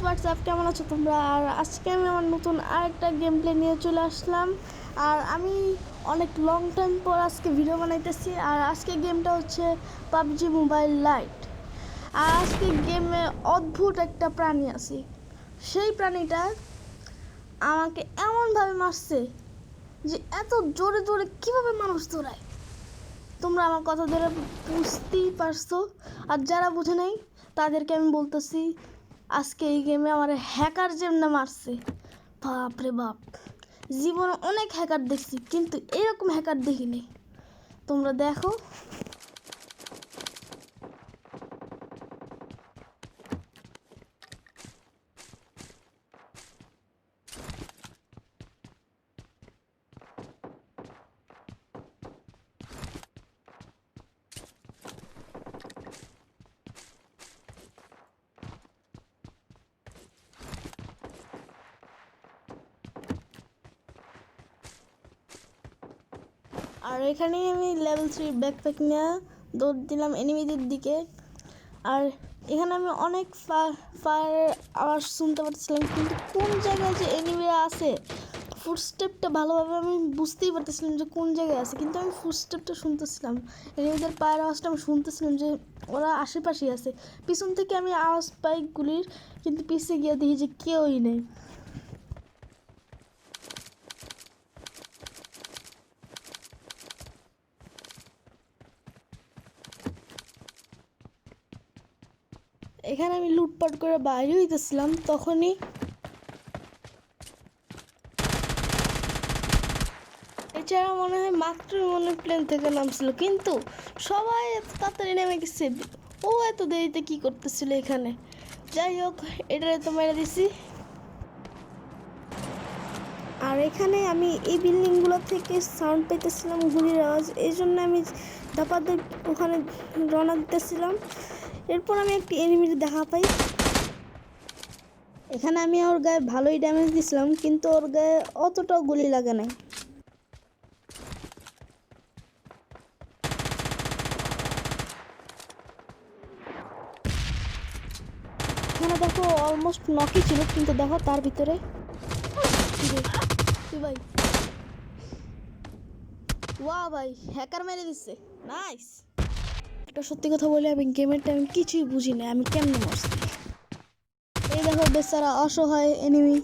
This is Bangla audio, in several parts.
হোয়াটসঅ্যাপ, কেমন আছো তোমরা? আর আজকে আমি আমার নতুন আরেকটা গেম প্লে নিয়ে চলে আসলাম। আর আমি অনেক লং টাইম পর আজকে ভিডিও বানাইতেছি। আর আজকে গেমটা হচ্ছে পাবজি মোবাইল লাইট। আর আজকে গেমে অদ্ভুত একটা প্রাণী আছে। সেই প্রাণীটা আমাকে এমনভাবে মারছে যে এত জোরে জোরে কীভাবে মানুষ দৌড়ায়, তোমরা আমার কথা ধরে বুঝতেই পারছো। আর যারা বুঝে নাই তাদেরকে আমি বলতেছি, আজকে এই গেমে আমার হ্যাকার যেমন মারছে, বাপ রে বাপ, জীবনে অনেক হ্যাকার দেখছি কিন্তু এরকম হ্যাকার দেখিনি। তোমরা দেখো। আর এখানেই আমি লেভেল 3 ব্যাকপ্যাক নিয়ে দৌড় দিলাম এনিমিদের দিকে। আর এখানে আমি অনেক ফায়ার আওয়াজ শুনতে পাচ্ছিলাম, কিন্তু কোন জায়গায় যে এনিমিরা আছে ফুটস্টেপটা ভালোভাবে আমি বুঝতেই পারতেছিলাম যে কোন জায়গায় আছে, কিন্তু আমি ফুটস্টেপটা শুনতেছিলাম, এনিমিদের পায়ের আওয়াজটা আমি শুনতেছিলাম যে ওরা আশেপাশেই আছে। পিছন থেকে আমি আওয়াজ পাই গুলির, কিন্তু পিছিয়ে গিয়ে দেখি যে কেউই নেই। এখানে আমি লুটপাট করে বাইরে হইতেছিলাম, তখনই এছাড়া মনে হয় মাত্র প্লেন থেকে নামছিল, কিন্তু সবাই এত তাড়াতাড়ি নেমে গেছে। ও এত দেরিতে কি করতেছিল এখানে? যাই হোক, এটারে তো মেরে দিছি। আর এখানে আমি এই বিল্ডিংগুলো থেকে সাউন্ড পেতেছিলাম গুলির আওয়াজ, এই জন্য আমি ধাপাতে ওখানে রওনা দিতেছিলাম। এরপর আমি একটি এনিমির দেখা পাই। এখানে আমি ওর গায়ে ভালোই ড্যামেজ দিছিলাম, কিন্তু ওর গায়ে অতটাও গুলি লাগে নাই। এখানে দেখো অলমোস্ট নকই ছিল, কিন্তু দেখো তার ভিতরে ভাই, ওয়া ভাই, হ্যাকার মেরে দিচ্ছে, নাইস। একটা সত্যি কথা বলে, আমি গেমের টাইম কিছুই বুঝি না আমি কেমনে মরছি। এই দেখো বেচারা অসহায় এনিমি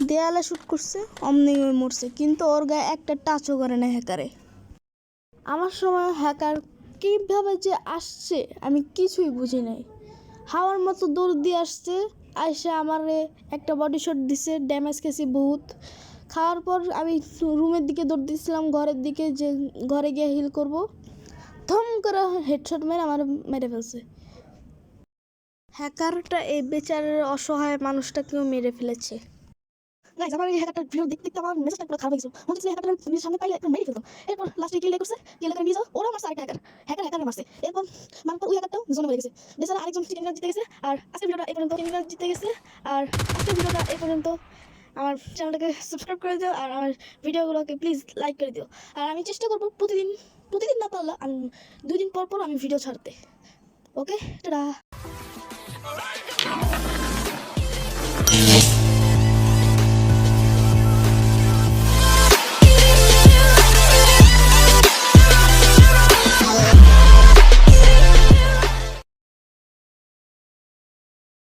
দেয়ালে শুট করছে, অমনি মরছে, কিন্তু ওর গায়ে একটা টাচও করে না হ্যাকারে। আমার সময় হ্যাকার কীভাবে যে আসছে আমি কিছুই বুঝি নাই। হাওয়ার মতো দৌড় দিয়ে আসছে, আইসা আমারে একটা বডি শট দিছে, ড্যামেজ খেয়েছি বহুত। খাওয়ার পর আমি রুমের দিকে দৌড় দিয়েছিলাম, ঘরের দিকে, যে ঘরে গিয়ে হিল করব। ধম করে হেডশট মেরে আমার মেরে ফেলছে। হ্যাকারটা এই বেচারের অসহায় মানুষটাকেও মেরে ফেলেছে। গাইস, আমার এই হ্যাকারটার ভিডিও দেখতে দেখতে আমার মেজাজটা পুরো খারাপ হয়ে গেছে। মনে হচ্ছে হ্যাকারটার নিজের সামনে পাইলে একটু মেরে ফেলতাম। এরপর লাস্টে কিল করছে, কিল করে নিয়ে যাও, ওরা মারছে আরেকটা হ্যাকার মারছে। এরপর মারার পর ওই হ্যাকারটাও জোনে হয়ে গেছে। বেচারা আরেকজন চিকেন জিতে গেছে। আর আজকের ভিডিওটা এই পর্যন্ত, চিকেন জিতে গেছে। আর আজকের ভিডিওটা এই পর্যন্ত। আমার চ্যানেলটাকে সাবস্ক্রাইব করে দিও, আর আমার ভিডিওগুলোকে প্লিজ লাইক করে দিও। আর আমি চেষ্টা করবো প্রতিদিন না পারলে আমি 2 দিন পর আমি ভিডিও ছাড়তে। ওকে, টাটা।